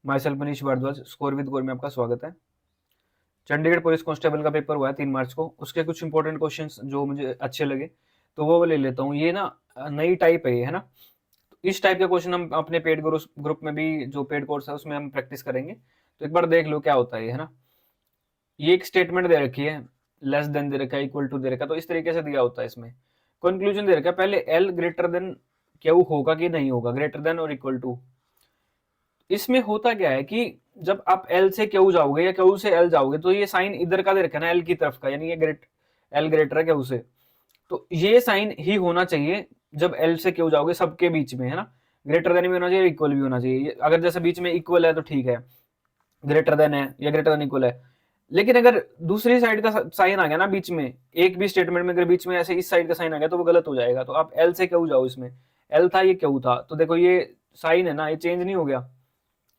My self Manish Bhardwaj, score with गोर में आपका स्वागत है। चंडीगढ़ पुलिस कांस्टेबल का पेपर हुआ है 3 मार्च को। उसके कुछ इंपॉर्टेंट क्वेश्चंस जो मुझे अच्छे लगे तो वो ले लेता हूँ। ये ना नई टाइप है, ये है ना। तो इस टाइप के क्वेश्चन हम अपने पेड ग्रुप में भी, जो पेड कोर्स है उसमें हम प्रैक्टिस करेंगे। तो एक बार देख लो क्या होता है, है ना। ये एक स्टेटमेंट दे रखी है, लेस देन दे रखा है, इक्वल टू दे रखा है। तो इस तरीके से दिया होता है। इसमें कंक्लूजन दे रखा है, पहले एल ग्रेटर देन क्यू होगा कि नहीं होगा, ग्रेटर देन और इक्वल टू। इसमें होता क्या है कि जब आप एल से क्यू जाओगे या क्यू से एल जाओगे तो ये साइन इधर का दे रखा है ना, एल की तरफ का, यानी ये एल ग्रेटर है क्यू से। तो ये साइन ही होना चाहिए जब एल से क्यू जाओगे, सबके बीच में, है ना। ग्रेटर देन भी होना चाहिए, इक्वल भी होना चाहिए। अगर जैसे बीच में इक्वल है तो ठीक है, ग्रेटर देन है या ग्रेटर देन इक्वल है। लेकिन अगर दूसरी साइड का साइन आ गया ना बीच में, एक भी स्टेटमेंट में अगर बीच में ऐसे इस साइड का साइन आ गया तो वो गलत हो जाएगा। तो आप एल से क्यू जाओ, इसमें एल था, ये क्यू था, तो देखो ये साइन है ना, ये चेंज नहीं हो गया।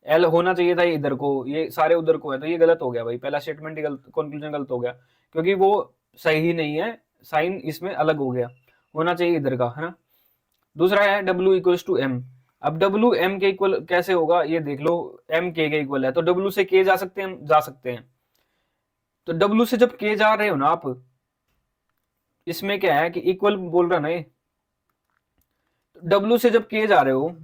एल होना चाहिए था इधर को, ये सारे उधर को है, तो ये गलत हो गया भाई। पहला स्टेटमेंट ही गलत, कंक्लूजन गलत हो गया, क्योंकि वो सही नहीं है। साइन इसमें अलग हो गया, होना चाहिए इधर का, है ना। दूसरा है डब्ल्यू इक्वल्स टू एम। अब डब्ल्यू एम के इक्वल कैसे होगा ये देख लो। एम के इक्वल है तो डब्ल्यू से के जा सकते हैं, जा सकते हैं। तो डब्ल्यू से जब के जा रहे हो ना आप, इसमें क्या है कि इक्वल बोल रहा ना ये। डब्ल्यू से जब के जा रहे हो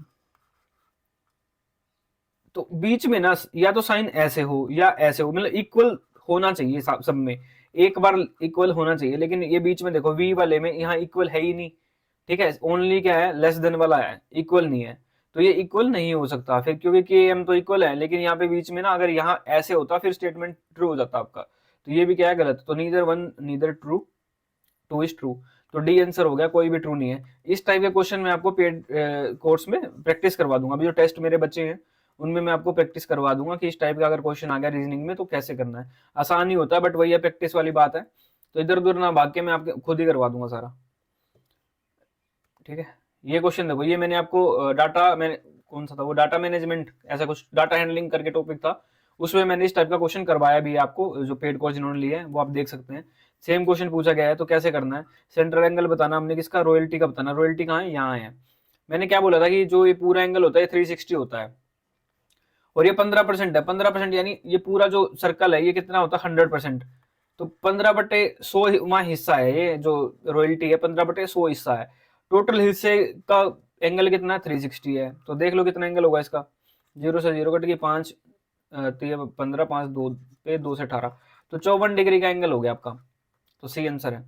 तो बीच में ना या तो साइन ऐसे हो या ऐसे हो, मतलब इक्वल होना चाहिए सब में, एक बार इक्वल होना चाहिए। लेकिन ये बीच में देखो वी वाले में यहाँ इक्वल है ही नहीं, ठीक है। ओनली क्या है, लेस देन वाला है, इक्वल नहीं है। तो ये इक्वल नहीं हो सकता फिर, क्योंकि के एम तो इक्वल है, लेकिन यहाँ पे बीच में ना अगर यहाँ ऐसे होता फिर स्टेटमेंट ट्रू हो जाता आपका। तो ये भी क्या है, गलत। तो neither one neither true, two is true. तो डी आंसर हो गया, कोई भी ट्रू नहीं है। इस टाइप के क्वेश्चन मैं आपको पेड कोर्स में प्रैक्टिस करवा दूंगा। अभी जो टेस्ट मेरे बच्चे हैं उनमें मैं आपको प्रैक्टिस करवा दूंगा कि इस टाइप का अगर क्वेश्चन आ गया रीजनिंग में तो कैसे करना है। आसान ही होता है, बट वही है, प्रैक्टिस वाली बात है। तो इधर उधर ना भाग के मैं आपके खुद ही करवा दूंगा सारा, ठीक है। ये क्वेश्चन देखो, ये मैंने आपको डाटा, मैंने कौन सा था वो, डाटा मैनेजमेंट, ऐसा कुछ डाटा हैंडलिंग करके टॉपिक था, उसमें मैंने इस टाइप का क्वेश्चन करवाया भी है आपको। जो पेड कोर्स जिन्होंने लिया है वो आप देख सकते हैं। सेम क्वेश्चन पूछा गया है, तो कैसे करना है। सेंटर एंगल बताना हमने किसका, रॉयल्टी का बताना। रॉयल्टी कहाँ है, यहाँ है। मैंने क्या बोला था कि जो ये पूरा एंगल होता है 360 होता है, और ये 15% है। 15% यानी ये पूरा जो सर्कल है ये कितना होता है, 100%। तो 15/100 वहां हिस्सा है, ये जो रॉयल्टी है 15/100 हिस्सा है। टोटल हिस्से का एंगल कितना है, 360 है। तो देख लो कितना एंगल होगा इसका। 0 से 0 कट के 5, 15, 5 2 पे 2 से 18, तो 54 डिग्री का एंगल हो गया आपका। तो सी आंसर है।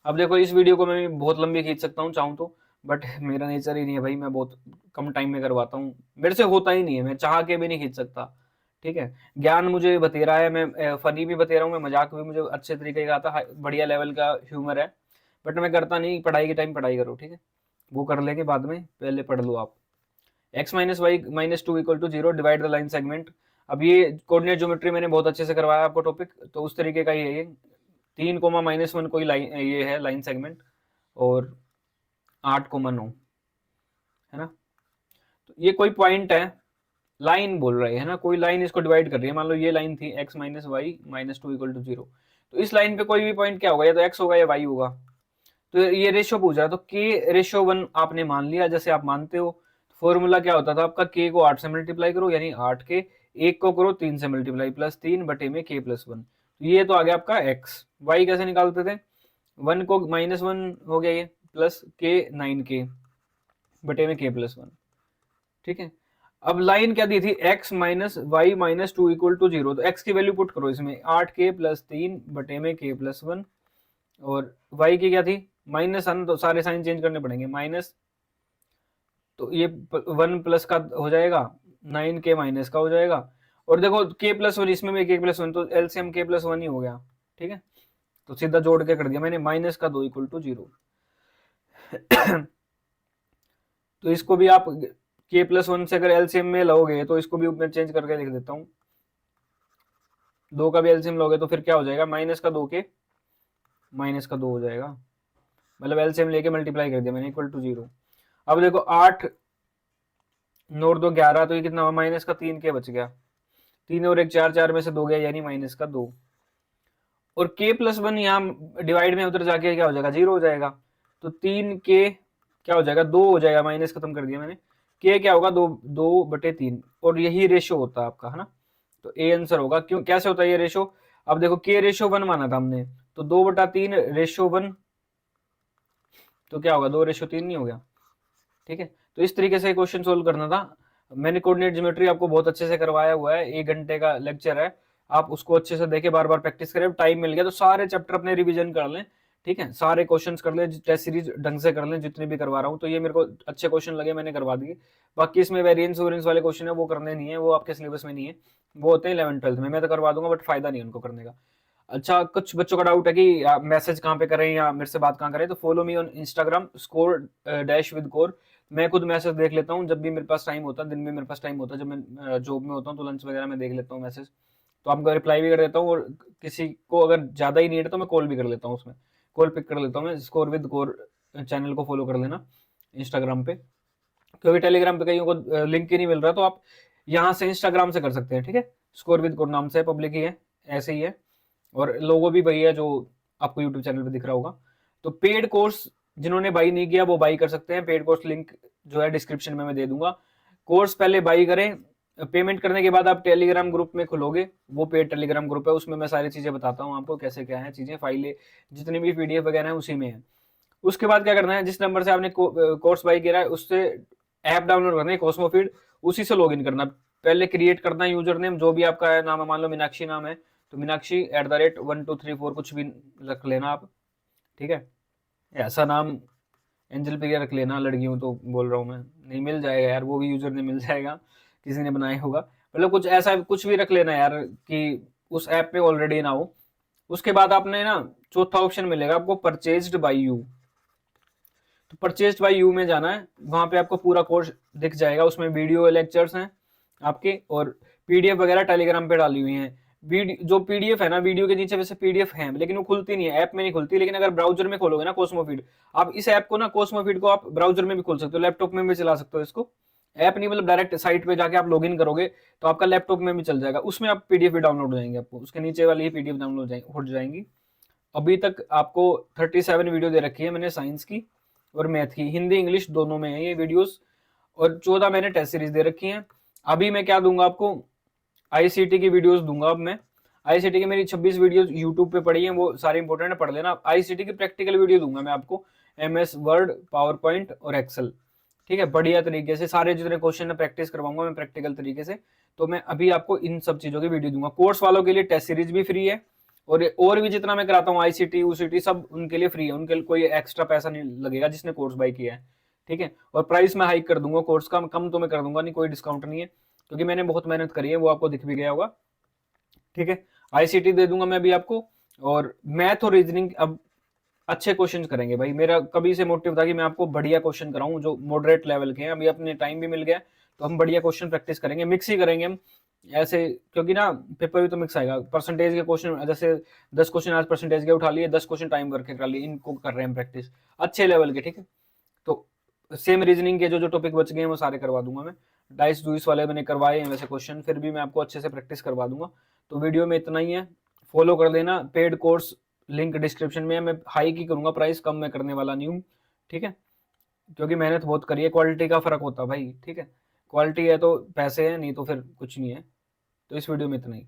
अब देखो इस वीडियो को मैं बहुत लंबी खींच सकता हूँ चाहूँ तो, बट मेरा नेचर ही नहीं है भाई, मैं बहुत कम टाइम में करवाता हूँ, मेरे से होता ही नहीं है, मैं चाह के भी नहीं खींच सकता, ठीक है। ज्ञान मुझे बतेरा है, मैं फनी भी बतेरा हूँ, मैं मजाक भी मुझे अच्छे तरीके का आता है, बढ़िया लेवल का ह्यूमर है। बट मैं करता नहीं। पढ़ाई के टाइम पढ़ाई करो, ठीक है। वो कर लेंगे बाद में, पहले पढ़ लो आप। x minus y minus two equal to 0, divide the line segment. अब ये कोऑर्डिनेट ज्योमेट्री मैंने बहुत अच्छे से करवाया आपको टॉपिक, तो उस तरीके का ही है ये। 3, -1 कोई लाइन, ये है लाइन सेगमेंट, और 8, 9, है ना। तो ये कोई पॉइंट है, लाइन बोल रहे हैं ना, कोई लाइन इसको डिवाइड कर रही है। मान लो ये लाइन थी x minus y minus two equal to 0। तो इस लाइन पे कोई भी पॉइंट क्या होगा, या तो x होगा या y होगा। तो ये रेशियो पूछ रहा है, तो k/1 आपने मान लिया, जैसे आप मानते हो। फॉर्मूला क्या होता था आपका, k को 8 से मल्टीप्लाई करो यानी 8k, 1 को करो 3 से मल्टीप्लाई, प्लस 3 बटे में k+1। तो ये तो आ गया आपका x। y कैसे निकालते थे, 1 को -1 हो गया ये, प्लस k 9k बटे में k+1, ठीक है। अब लाइन क्या दी थी, x minus y minus two equal to 0। तो x की वैल्यू पुट करो इसमें, 8k प्लस 3 बटे में k+1, और y की क्या थी, माइनस सन, तो सारे साइन चेंज करने पड़ेंगे, माइनस। तो ये 1 प्लस का हो जाएगा, 9k माइनस का हो जाएगा, और देखो k+1 इसमें भी k+1, तो एलसीएम k+1 ही हो गया, ठीक है। तो सीधा जोड़ के कर दिया मैंने, -2 इक्वल टू 0। तो इसको भी आप k+1 से अगर एलसीएम में लोगे तो इसको भी मैं चेंज करके लिख देता हूँ। 2 का भी एलसीएम लोगे तो फिर क्या हो जाएगा, -2 के -2 हो जाएगा, मतलब एलसीएम लेके मल्टीप्लाई कर दिया मैंने, इक्वल टू 0। अब देखो 8 9 2 11, तो ये कितना हुआ, -3 के बच गया। 3 और 1 4, 4 में से 2 गया यानी -2। और k+1 यहाँ डिवाइड में उधर जाके क्या हो जाएगा, 0 हो जाएगा। तो 3 के क्या हो जाएगा, 2 हो जाएगा, माइनस खत्म कर दिया मैंने। के क्या होगा, 2/3, और यही रेशो होता है आपका, है ना। तो ए आंसर होगा। क्यों, कैसे होता है ये रेशो? अब देखो K/1 माना था हमने, तो 2/3/1, तो क्या होगा, 2/3 नहीं हो गया। ठीक है, तो इस तरीके से क्वेश्चन सोल्व करना था। मैंने कोऑर्डिनेट ज्योमेट्री आपको बहुत अच्छे से करवाया हुआ है, 1 घंटे का लेक्चर है, आप उसको अच्छे से देखें, बार बार प्रैक्टिस करें। टाइम मिल गया तो सारे चैप्टर अपने रिवीजन कर लें, ठीक है, सारे क्वेश्चंस कर लें, टेस्ट सीरीज ढंग से कर लें, जितने भी करवा रहा हूँ। तो ये मेरे को अच्छे क्वेश्चन लगे, मैंने करवा दिए। बाकी इसमें वेरिएंस वेरिएंस वाले क्वेश्चन है वो करने नहीं है, वो आपके सिलेबस में नहीं है, वो होते हैं 11th-12th में। मैं तो करवा दूंगा, बट फायदा नहीं है उनको करने का। अच्छा, कुछ बच्चों का डाउट है कि मैसेज कहाँ पे करें या मेरे से बात कहाँ करें, तो follow me on Instagram score-with-core। मैं खुद मैसेज देख लेता हूँ जब भी मेरे पास टाइम होता है, दिन में मेरे पास टाइम होता है, जब मैं जॉब में होता हूँ तो लंच वगैरह में देख लेता हूँ मैसेज, तो आपका रिप्लाई भी कर देता हूँ। और किसी को अगर ज़्यादा ही नीड है तो मैं कॉल भी कर लेता हूँ, उसमें कॉल पिक कर लेता हूँ मैं। score-with-core चैनल को फॉलो कर लेना इंस्टाग्राम पे, क्योंकि टेलीग्राम पे कईयों को लिंक ही नहीं मिल रहा, तो आप यहाँ से इंस्टाग्राम से कर सकते हैं, ठीक है। score-with-core नाम से, पब्लिक ही है, ऐसे ही है, और लोगो भी वही है जो आपको यूट्यूब चैनल पे दिख रहा होगा। तो पेड कोर्स जिन्होंने बाई नहीं किया वो बाई कर सकते हैं, पेड कोर्स लिंक जो है डिस्क्रिप्शन में मैं दे दूंगा। कोर्स पहले बाई करें, पेमेंट करने के बाद आप टेलीग्राम ग्रुप में खुलोगे, वो पेड टेलीग्राम ग्रुप है, उसमें मैं सारी चीजें बताता हूँ आपको, कैसे क्या है चीजें, फाइलें जितनी भी PDF वगैरह है उसी में है। उसके बाद क्या करना है, जिस नंबर से आपने कोर्स बाई किया है उससे ऐप डाउनलोड करना है कॉस्मोफीड, उसी से लॉगिन करना। पहले क्रिएट करना है यूजर नेम, जो भी आपका है, नाम है, मान लो मीनाक्षी नाम है, तो मीनाक्षी @1234 कुछ भी रख लेना आप, ठीक है। ऐसा नाम एंजल प्रिया रख लेना, लड़की हूँ तो बोल रहा हूँ मैं, नहीं मिल जाएगा यार, वो भी यूजर नेम मिल जाएगा, किसी ने बनाया होगा, मतलब कुछ ऐसा कुछ भी रख लेना यार कि उस ऐप पे ऑलरेडी ना हो। उसके बाद आपने ना चौथा ऑप्शन मिलेगा आपको, परचेज्ड बाय यू। तो परचेज्ड बाय यू में जाना है, वहां पे आपको पूरा कोर्स दिख जाएगा, उसमें वीडियो लेक्चर्स हैं आपके, और PDF वगैरह टेलीग्राम पे डाली हुई हैं। वीडियो जो PDF है ना, वीडियो के नीचे वैसे PDF है, लेकिन वो खुलती नहीं है, ऐप में नहीं खुलती, लेकिन अगर ब्राउजर में खोलोगे ना कोस्मोफीड, आप इस ऐप को ना, कोस्मोफीड को आप ब्राउजर में भी खोल सकते हो, लैपटॉप में भी चला सकते हो इसको। ऐप नहीं, मतलब डायरेक्ट साइट पे जाके आप लॉगिन करोगे तो आपका लैपटॉप में भी चल जाएगा, उसमें आप PDF भी डाउनलोड हो जाएंगे, आपको उसके नीचे वाली ही PDF डाउनलोड हो जाएंगी। अभी तक आपको 37 वीडियो दे रखी है मैंने, साइंस की और मैथ की, हिंदी इंग्लिश दोनों में है ये वीडियोस, और 14 मैंने टेस्ट सीरीज दे रखी हैं। अभी मैं क्या दूंगा आपको, ICT की वीडियोस दूंगा अब मैं। ICT की मेरी 26 वीडियोस यूट्यूब पे पड़ी हैं, वो सारी इंपॉर्टेंट है, पढ़ लेना। ICT की प्रैक्टिकल वीडियो दूंगा मैं आपको, MS वर्ड, पावरपॉइंट और एक्सेल, ठीक है, बढ़िया तरीके से सारे जितने क्वेश्चन है प्रैक्टिस करवाऊंगा मैं प्रैक्टिकल तरीके से। तो मैं अभी आपको इन सब चीजों की वीडियो दूंगा। कोर्स वालों के लिए टेस्ट सीरीज भी फ्री है, और भी जितना मैं कराता हूँ ICT UCT सब उनके लिए फ्री है, उनके लिए कोई एक्स्ट्रा पैसा नहीं लगेगा जिसने कोर्स बाई किया है, ठीक है। और प्राइस मैं हाइक कर दूंगा, कोर्स का कम तो मैं कर दूंगा नहीं, कोई डिस्काउंट नहीं है, क्योंकि मैंने बहुत मेहनत करी है, वो आपको दिख भी गया होगा, ठीक है। ICT दे दूंगा मैं अभी आपको, और मैथ और रीजनिंग अब अच्छे क्वेश्चन करेंगे भाई। मेरा कभी से मोटिव था कि मैं आपको बढ़िया क्वेश्चन कराऊं जो मॉडरेट लेवल के हैं। अभी अपने टाइम भी मिल गया तो हम बढ़िया क्वेश्चन प्रैक्टिस करेंगे, मिक्स ही करेंगे हम ऐसे, क्योंकि ना पेपर भी तो मिक्स आएगा। परसेंटेज के क्वेश्चन जैसे 10 क्वेश्चन आज परसेंटेज के उठा लिए, 10 क्वेश्चन टाइम वर्क के कर लिए, इनको कर रहे हैं प्रैक्टिस अच्छे लेवल के, ठीक है। तो सेम रीजनिंग के जो जो टॉपिक बच गए हैं वो सारे करवा दूंगा मैं। डाइस डूइस वाले मैंने करवाए हैं वैसे क्वेश्चन, फिर भी मैं आपको अच्छे से प्रैक्टिस करवा दूंगा। तो वीडियो में इतना ही है, फॉलो कर देना। पेड कोर्स लिंक डिस्क्रिप्शन में है, मैं हाई की करूंगा प्राइस, कम मैं करने वाला नहीं हूँ, ठीक है, क्योंकि मेहनत बहुत करी है, क्वालिटी का फर्क होता है भाई, ठीक है। क्वालिटी है तो पैसे हैं, नहीं तो फिर कुछ नहीं है। तो इस वीडियो में इतना ही।